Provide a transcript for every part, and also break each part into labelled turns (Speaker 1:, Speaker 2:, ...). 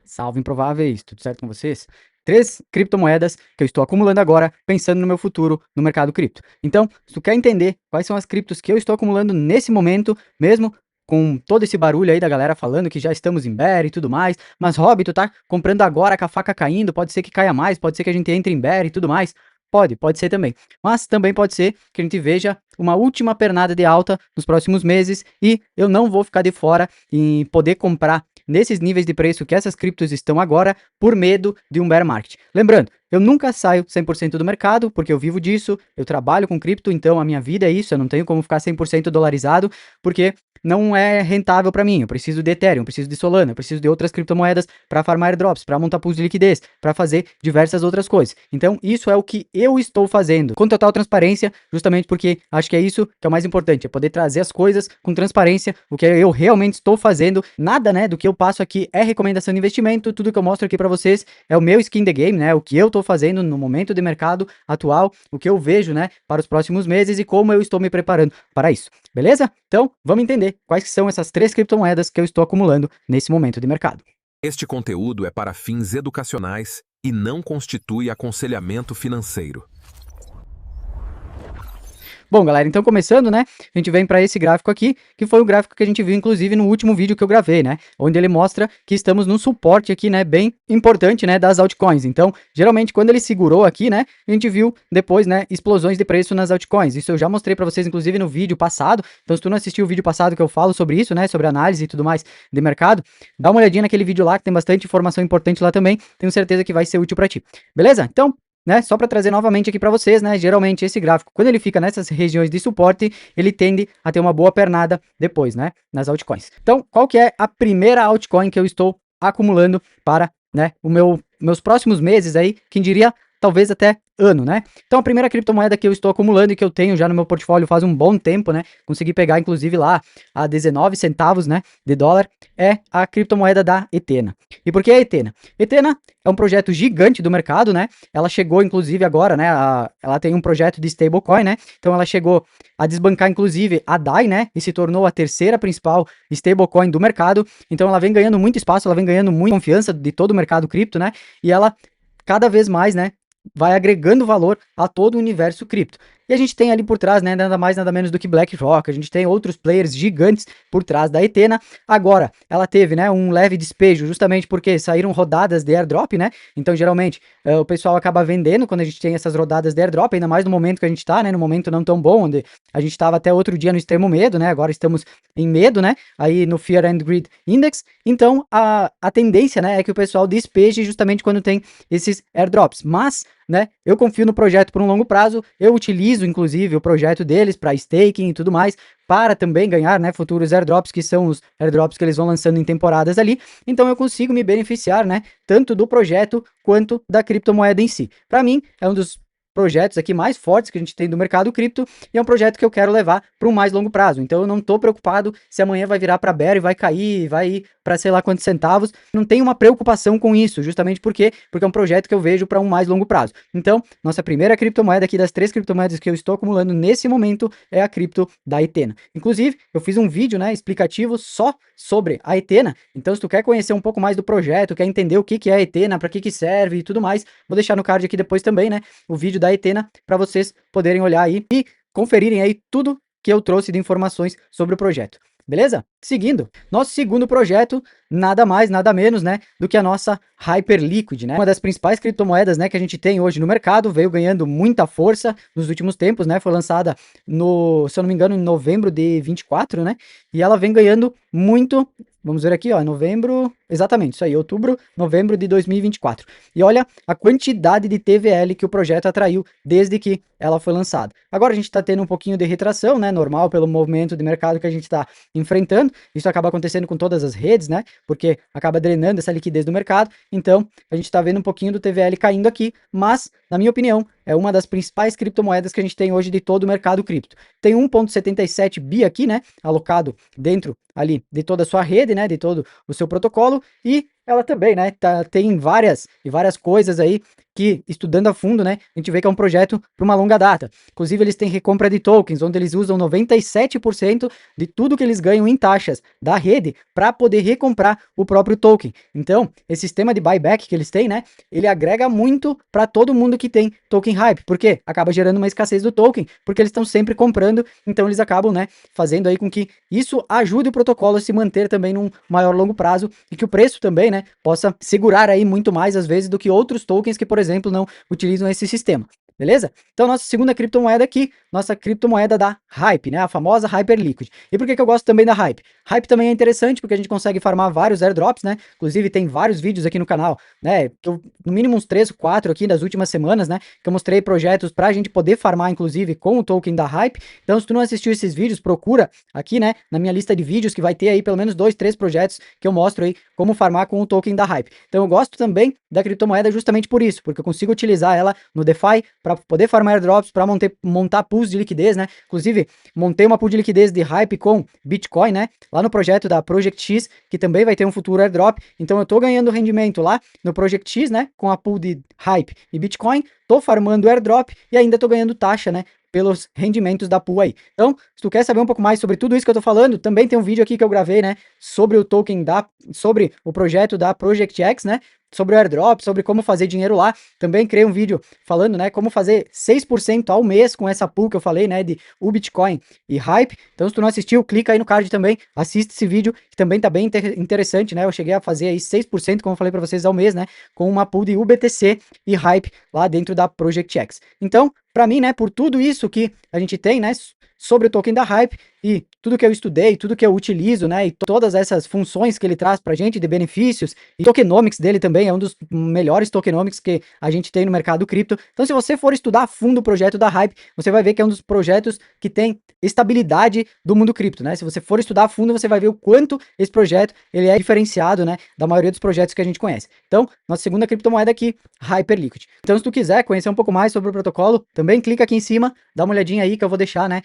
Speaker 1: Salve improváveis, tudo certo com vocês? 3 criptomoedas que eu estou acumulando agora, pensando no meu futuro no mercado cripto. Então, se tu quer entender quais são as criptos que eu estou acumulando nesse momento, mesmo com todo esse barulho aí da galera falando que já estamos em bear e tudo mais, mas Rob, tu tá comprando agora com a faca caindo, pode ser que caia mais, pode ser que a gente entre em bear e tudo mais. Pode ser também. Mas também pode ser que a gente veja uma última pernada de alta nos próximos meses e eu não vou ficar de fora em poder comprar nesses níveis de preço que essas criptos estão agora por medo de um bear market. Lembrando, eu nunca saio 100% do mercado, porque eu vivo disso, eu trabalho com cripto, então a minha vida é isso, eu não tenho como ficar 100% dolarizado, porque não é rentável para mim. Eu preciso de Ethereum, preciso de Solana, eu preciso de outras criptomoedas para farmar airdrops, para montar pools de liquidez, para fazer diversas outras coisas. Então, isso é o que eu estou fazendo com total transparência, justamente porque acho que é isso que é o mais importante, é poder trazer as coisas com transparência, o que eu realmente estou fazendo. Nada, né, do que eu passo aqui é recomendação de investimento, tudo que eu mostro aqui para vocês é o meu skin the game, né, o que eu estou fazendo no momento de mercado atual, o que eu vejo, né, para os próximos meses e como eu estou me preparando para isso. Beleza? Então, vamos entender quais são essas 3 criptomoedas que eu estou acumulando nesse momento de mercado.
Speaker 2: Este conteúdo é para fins educacionais e não constitui aconselhamento financeiro.
Speaker 1: Bom, galera, então começando, né, a gente vem para esse gráfico aqui, que foi o gráfico que a gente viu, inclusive, no último vídeo que eu gravei, né, onde ele mostra que estamos num suporte aqui, né, bem importante, né, das altcoins. Então, geralmente, quando ele segurou aqui, né, a gente viu depois, né, explosões de preço nas altcoins. Isso eu já mostrei para vocês, inclusive, no vídeo passado. Então, se tu não assistiu o vídeo passado que eu falo sobre isso, né, sobre análise e tudo mais de mercado, dá uma olhadinha naquele vídeo lá, que tem bastante informação importante lá também. Tenho certeza que vai ser útil para ti. Beleza? Então, né, só para trazer novamente aqui para vocês, né, geralmente esse gráfico, quando ele fica nessas regiões de suporte, ele tende a ter uma boa pernada depois, né, nas altcoins. Então, qual que é a primeira altcoin que eu estou acumulando para, né, meus próximos meses aí, quem diria, talvez até ano, né? Então a primeira criptomoeda que eu estou acumulando e que eu tenho já no meu portfólio faz um bom tempo, né? Consegui pegar inclusive lá a 19 centavos, né, de dólar, é a criptomoeda da Ethena. E por que a Ethena? Ethena é um projeto gigante do mercado, né? Ela chegou inclusive agora, né, ela tem um projeto de stablecoin, né? Então ela chegou a desbancar inclusive a DAI, né, e se tornou a terceira principal stablecoin do mercado. Então ela vem ganhando muito espaço, ela vem ganhando muita confiança de todo o mercado cripto, né? E ela cada vez mais, né, vai agregando valor a todo o universo cripto. E a gente tem ali por trás, né, nada mais nada menos do que BlackRock, a gente tem outros players gigantes por trás da Ethena. Agora, ela teve, né, um leve despejo, justamente porque saíram rodadas de airdrop, né, então geralmente o pessoal acaba vendendo quando a gente tem essas rodadas de airdrop, ainda mais no momento que a gente tá, né, no momento não tão bom, onde a gente tava até outro dia no extremo medo, né, agora estamos em medo, né, aí no Fear and Greed Index, então a tendência, né, é que o pessoal despeje justamente quando tem esses airdrops, mas, né, eu confio no projeto por um longo prazo, eu utilizo inclusive o projeto deles para staking e tudo mais, para também ganhar, né, futuros airdrops, que são os airdrops que eles vão lançando em temporadas ali, então eu consigo me beneficiar, né, tanto do projeto quanto da criptomoeda em si. Para mim, é um dos projetos aqui mais fortes que a gente tem do mercado cripto e é um projeto que eu quero levar para um mais longo prazo. Então eu não estou preocupado se amanhã vai virar para bear e vai cair, vai ir para sei lá quantos centavos. Não tenho uma preocupação com isso, justamente porque é um projeto que eu vejo para um mais longo prazo. Então, nossa primeira criptomoeda aqui das 3 criptomoedas que eu estou acumulando nesse momento é a cripto da Ethena. Inclusive, eu fiz um vídeo, né, explicativo só sobre a Ethena. Então, se tu quer conhecer um pouco mais do projeto, quer entender o que é a Ethena, para que serve e tudo mais, vou deixar no card aqui depois também, né, o vídeo da Ethena para vocês poderem olhar aí e conferirem aí tudo que eu trouxe de informações sobre o projeto. Beleza? Seguindo, nosso segundo projeto, nada mais, nada menos, né, do que a nossa Hyperliquid, né, uma das principais criptomoedas, né, que a gente tem hoje no mercado, veio ganhando muita força nos últimos tempos, né, foi lançada no, se eu não me engano, em novembro de 24, né, e ela vem ganhando muito, vamos ver aqui, ó, novembro, exatamente, isso aí, outubro, novembro de 2024, e olha a quantidade de TVL que o projeto atraiu desde que ela foi lançada. Agora a gente está tendo um pouquinho de retração, né, normal pelo movimento de mercado que a gente está enfrentando, isso acaba acontecendo com todas as redes, né, porque acaba drenando essa liquidez do mercado, então a gente está vendo um pouquinho do TVL caindo aqui, mas, na minha opinião, é uma das principais criptomoedas que a gente tem hoje de todo o mercado cripto. Tem 1,77 bi aqui, né, alocado dentro ali de toda a sua rede, né, de todo o seu protocolo, e ela também, né, tem várias coisas aí que, estudando a fundo, né, a gente vê que é um projeto para uma longa data. Inclusive, eles têm recompra de tokens, onde eles usam 97% de tudo que eles ganham em taxas da rede para poder recomprar o próprio token. Então, esse sistema de buyback que eles têm, né, ele agrega muito para todo mundo que tem token hype, porque acaba gerando uma escassez do token, porque eles estão sempre comprando, então eles acabam, né, fazendo aí com que isso ajude o protocolo a se manter também num maior longo prazo e que o preço também, né, possa segurar aí muito mais às vezes do que outros tokens que, por exemplo, não utilizam esse sistema. Beleza? Então, nossa segunda criptomoeda aqui, nossa criptomoeda da Hype, né? A famosa Hyperliquid. E por que eu gosto também da Hype? Hype também é interessante porque a gente consegue farmar vários airdrops, né? Inclusive, tem vários vídeos aqui no canal, né? No mínimo uns 3 ou 4 aqui das últimas semanas, né? Que eu mostrei projetos pra gente poder farmar, inclusive, com o token da Hype. Então, se tu não assistiu esses vídeos, procura aqui, né? Na minha lista de vídeos, que vai ter aí pelo menos 2, 3 projetos que eu mostro aí como farmar com o token da Hype. Então, eu gosto também da criptomoeda justamente por isso, porque eu consigo utilizar ela no DeFi para poder farmar airdrops, para montar pools de liquidez, né? Inclusive, montei uma pool de liquidez de Hype com Bitcoin, né? Lá no projeto da Project X, que também vai ter um futuro airdrop. Então, eu tô ganhando rendimento lá no Project X, né? Com a pool de Hype e Bitcoin, tô farmando airdrop e ainda tô ganhando taxa, né? Pelos rendimentos da pool aí. Então, se tu quer saber um pouco mais sobre tudo isso que eu tô falando, também tem um vídeo aqui que eu gravei, né, sobre o token sobre o projeto da Project X, né, sobre o airdrop, sobre como fazer dinheiro lá. Também criei um vídeo falando, né, como fazer 6% ao mês com essa pool que eu falei, né, de Bitcoin e Hype. Então, se tu não assistiu, clica aí no card também, assiste esse vídeo, que também tá bem interessante, né, eu cheguei a fazer aí 6%, como eu falei para vocês, ao mês, né, com uma pool de UBTC e Hype lá dentro da Project X. Então, para mim, né, por tudo isso que a gente tem, né, sobre o token da Hype e tudo que eu estudei, tudo que eu utilizo, né, e todas essas funções que ele traz pra gente de benefícios, e tokenomics dele também é um dos melhores tokenomics que a gente tem no mercado cripto. Então, se você for estudar a fundo o projeto da Hype, você vai ver que é um dos projetos que tem estabilidade do mundo cripto, né? Se você for estudar a fundo, você vai ver o quanto esse projeto ele é diferenciado, né, da maioria dos projetos que a gente conhece. Então, nossa segunda criptomoeda aqui, Hyperliquid. Então, se tu quiser conhecer um pouco mais sobre o protocolo, também clica aqui em cima, dá uma olhadinha aí que eu vou deixar, né,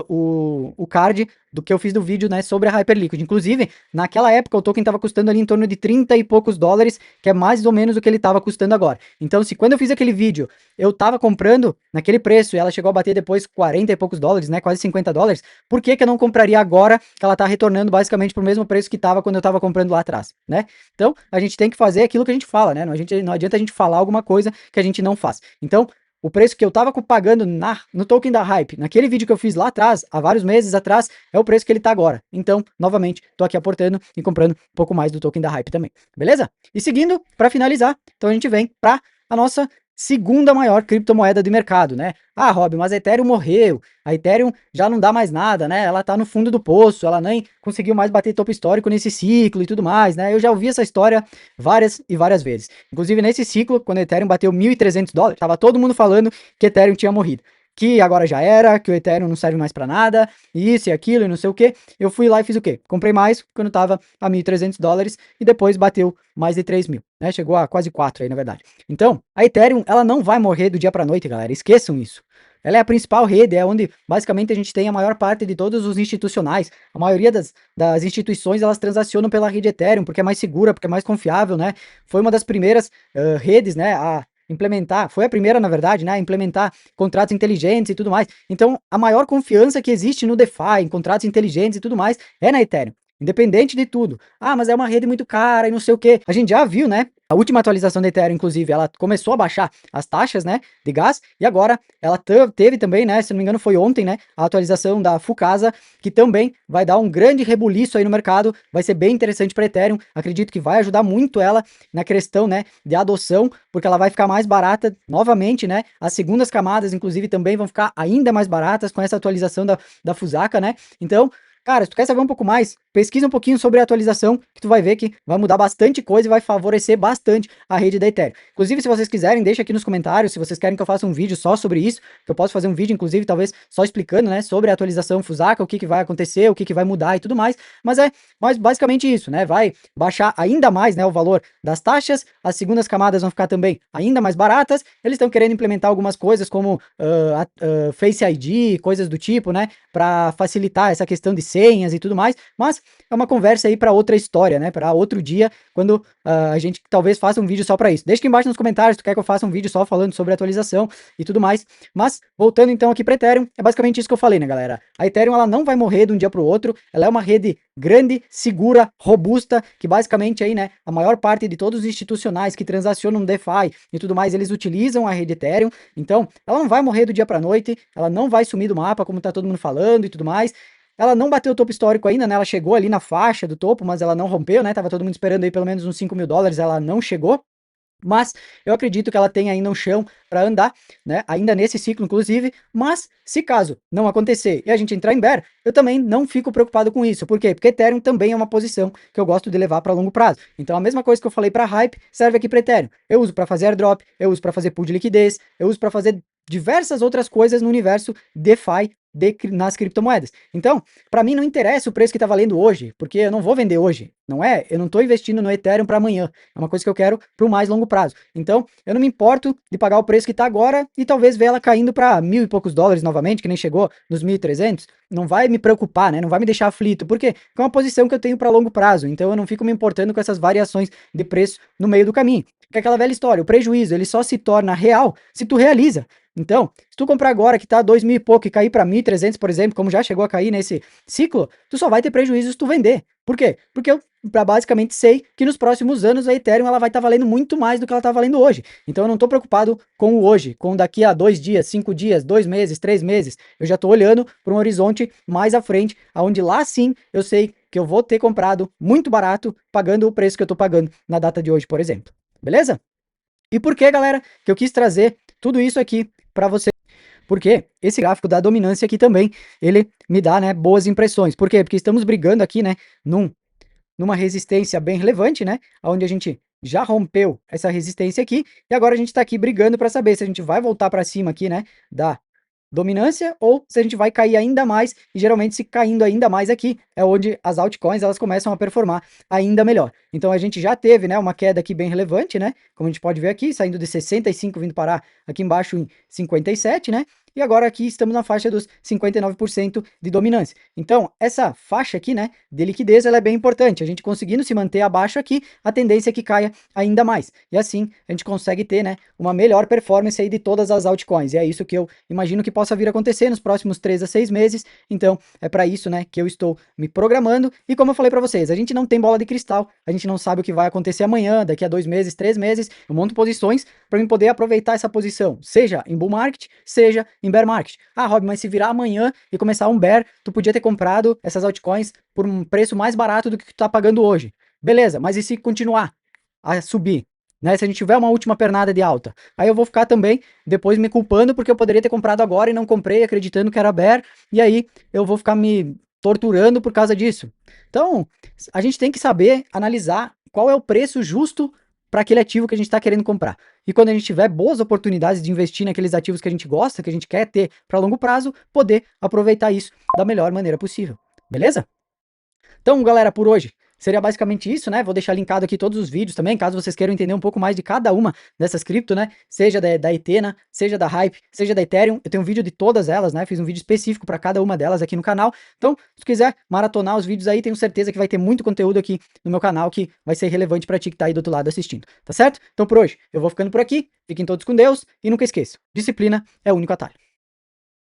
Speaker 1: o card do que eu fiz do vídeo, né, sobre a Hyperliquid. Inclusive, naquela época o token estava custando ali em torno de 30 e poucos dólares, que é mais ou menos o que ele estava custando agora. Então, se quando eu fiz aquele vídeo, eu tava comprando naquele preço e ela chegou a bater depois 40 e poucos dólares, né, quase 50 dólares, por que que eu não compraria agora que ela tá retornando basicamente pro mesmo preço que tava quando eu tava comprando lá atrás, né? Então, a gente tem que fazer aquilo que a gente fala, né? Não adianta a gente falar alguma coisa que a gente não faz. Então, o preço que eu tava pagando no token da Hype, naquele vídeo que eu fiz lá atrás, há vários meses atrás, é o preço que ele tá agora. Então, novamente, tô aqui aportando e comprando um pouco mais do token da Hype também, beleza? E seguindo, para finalizar, então a gente vem para a nossa segunda maior criptomoeda do mercado, né? Ah, Rob, mas a Ethereum morreu, a Ethereum já não dá mais nada, né? Ela tá no fundo do poço, ela nem conseguiu mais bater topo histórico nesse ciclo e tudo mais, né? Eu já ouvi essa história várias e várias vezes. Inclusive nesse ciclo, quando a Ethereum bateu 1.300 dólares, tava todo mundo falando que Ethereum tinha morrido. Que agora já era, que o Ethereum não serve mais para nada, isso e aquilo e não sei o que. Eu fui lá e fiz o quê? Comprei mais quando tava a 1.300 dólares e depois bateu mais de 3.000, né? Chegou a quase 4 aí, na verdade. Então, a Ethereum, ela não vai morrer do dia para noite, galera. Esqueçam isso. Ela é a principal rede, é onde basicamente a gente tem a maior parte de todos os institucionais. A maioria das instituições, elas transacionam pela rede Ethereum, porque é mais segura, porque é mais confiável, né? Foi uma das primeiras redes, né, a implementar, foi a primeira, na verdade, né, a implementar contratos inteligentes e tudo mais. Então, a maior confiança que existe no DeFi, em contratos inteligentes e tudo mais, é na Ethereum. Independente de tudo. Ah, mas é uma rede muito cara e não sei o quê. A gente já viu, né? A última atualização da Ethereum, inclusive, ela começou a baixar as taxas, né, de gás, e agora ela teve também, né, se não me engano foi ontem, né, a atualização da Fucasa, que também vai dar um grande rebuliço aí no mercado, vai ser bem interessante para Ethereum, acredito que vai ajudar muito ela na questão, né, de adoção, porque ela vai ficar mais barata novamente, né, as segundas camadas, inclusive, também vão ficar ainda mais baratas com essa atualização da Fusaka, né, então... Cara, se tu quer saber um pouco mais, pesquisa um pouquinho sobre a atualização, que tu vai ver que vai mudar bastante coisa e vai favorecer bastante a rede da Ethereum. Inclusive, se vocês quiserem, deixa aqui nos comentários, se vocês querem que eu faça um vídeo só sobre isso, que eu posso fazer um vídeo, inclusive, talvez só explicando, né, sobre a atualização Fusaka, o que que vai acontecer, o que que vai mudar e tudo mais, mas basicamente isso, né, vai baixar ainda mais, né, o valor das taxas, as segundas camadas vão ficar também ainda mais baratas, eles estão querendo implementar algumas coisas como Face ID, coisas do tipo, né, para facilitar essa questão de senhas e tudo mais, mas é uma conversa aí para outra história, né? Para outro dia, quando a gente talvez faça um vídeo só para isso. Deixa aqui embaixo nos comentários se tu quer que eu faça um vídeo só falando sobre atualização e tudo mais. Mas, voltando então aqui para Ethereum, é basicamente isso que eu falei, né, galera? A Ethereum, ela não vai morrer de um dia para o outro, ela é uma rede grande, segura, robusta, que basicamente aí, né, a maior parte de todos os institucionais que transacionam no DeFi e tudo mais, eles utilizam a rede Ethereum, então ela não vai morrer do dia para noite, ela não vai sumir do mapa, como tá todo mundo falando e tudo mais. Ela não bateu o topo histórico ainda, né? Ela chegou ali na faixa do topo, mas ela não rompeu, né? Tava todo mundo esperando aí pelo menos uns 5 mil dólares, ela não chegou. Mas eu acredito que ela tem ainda um chão para andar, né? Ainda nesse ciclo, inclusive. Mas se caso não acontecer e a gente entrar em bear, eu também não fico preocupado com isso. Por quê? Porque Ethereum também é uma posição que eu gosto de levar para longo prazo. Então a mesma coisa que eu falei para Hype serve aqui para Ethereum. Eu uso para fazer airdrop, eu uso para fazer pool de liquidez, eu uso para fazer diversas outras coisas no universo DeFi nas criptomoedas. Então, para mim não interessa o preço que está valendo hoje, porque eu não vou vender hoje, não é? Eu não estou investindo no Ethereum para amanhã, é uma coisa que eu quero para o mais longo prazo. Então, eu não me importo de pagar o preço que está agora e talvez ver ela caindo para 1.000 e poucos dólares novamente, que nem chegou nos 1.300, não vai me preocupar, né? Não vai me deixar aflito, porque é uma posição que eu tenho para longo prazo, então eu não fico me importando com essas variações de preço no meio do caminho. Que é aquela velha história, o prejuízo, ele só se torna real se tu realiza. Então, se tu comprar agora que tá 2.000 e pouco e cair para 1.300, por exemplo, como já chegou a cair nesse ciclo, tu só vai ter prejuízo se tu vender. Por quê? Porque eu basicamente sei que nos próximos anos a Ethereum ela vai estar valendo muito mais do que ela está valendo hoje. Então eu não estou preocupado com o hoje, com daqui a 2 dias, 5 dias, 2 meses, 3 meses. Eu já estou olhando para um horizonte mais à frente, aonde lá sim eu sei que eu vou ter comprado muito barato, pagando o preço que eu estou pagando na data de hoje, por exemplo. Beleza? E por que, galera, que eu quis trazer tudo isso aqui para você? Porque esse gráfico da dominância aqui também, ele me dá, né, boas impressões. Por quê? Porque estamos brigando aqui, né, numa resistência bem relevante, né, onde a gente já rompeu essa resistência aqui, e agora a gente está aqui brigando para saber se a gente vai voltar para cima aqui, né, da dominância ou se a gente vai cair ainda mais, e geralmente se caindo ainda mais aqui é onde as altcoins elas começam a performar ainda melhor. Então a gente já teve, né, uma queda aqui bem relevante, né, como a gente pode ver aqui, saindo de 65 vindo parar aqui embaixo em 57, né, e agora aqui estamos na faixa dos 59% de dominância. Então, essa faixa aqui, né, de liquidez, ela é bem importante. A gente conseguindo se manter abaixo aqui, a tendência é que caia ainda mais. E assim, a gente consegue ter, né, uma melhor performance aí de todas as altcoins. E é isso que eu imagino que possa vir a acontecer nos próximos 3 a 6 meses. Então, é para isso, né, que eu estou me programando. E como eu falei para vocês, a gente não tem bola de cristal, a gente não sabe o que vai acontecer amanhã, daqui a 2 meses, 3 meses. Eu monto posições para mim poder aproveitar essa posição, seja em bull market, seja em bear market. Ah, Rob, mas se virar amanhã e começar um bear, tu podia ter comprado essas altcoins por um preço mais barato do que tu tá pagando hoje. Beleza, mas e se continuar a subir? Né, se a gente tiver uma última pernada de alta, aí eu vou ficar também depois me culpando porque eu poderia ter comprado agora e não comprei acreditando que era bear, e aí eu vou ficar me torturando por causa disso. Então, a gente tem que saber analisar qual é o preço justo para aquele ativo que a gente está querendo comprar. E quando a gente tiver boas oportunidades de investir naqueles ativos que a gente gosta, que a gente quer ter para longo prazo, poder aproveitar isso da melhor maneira possível. Beleza? Então, galera, por hoje seria basicamente isso, né? Vou deixar linkado aqui todos os vídeos também, caso vocês queiram entender um pouco mais de cada uma dessas cripto, né? Seja da Ethena, seja da Hype, seja da Ethereum. Eu tenho um vídeo de todas elas, né? Fiz um vídeo específico para cada uma delas aqui no canal. Então, se quiser maratonar os vídeos aí, tenho certeza que vai ter muito conteúdo aqui no meu canal que vai ser relevante para ti que tá aí do outro lado assistindo, tá certo? Então, por hoje, eu vou ficando por aqui. Fiquem todos com Deus e nunca esqueçam, disciplina é o único atalho.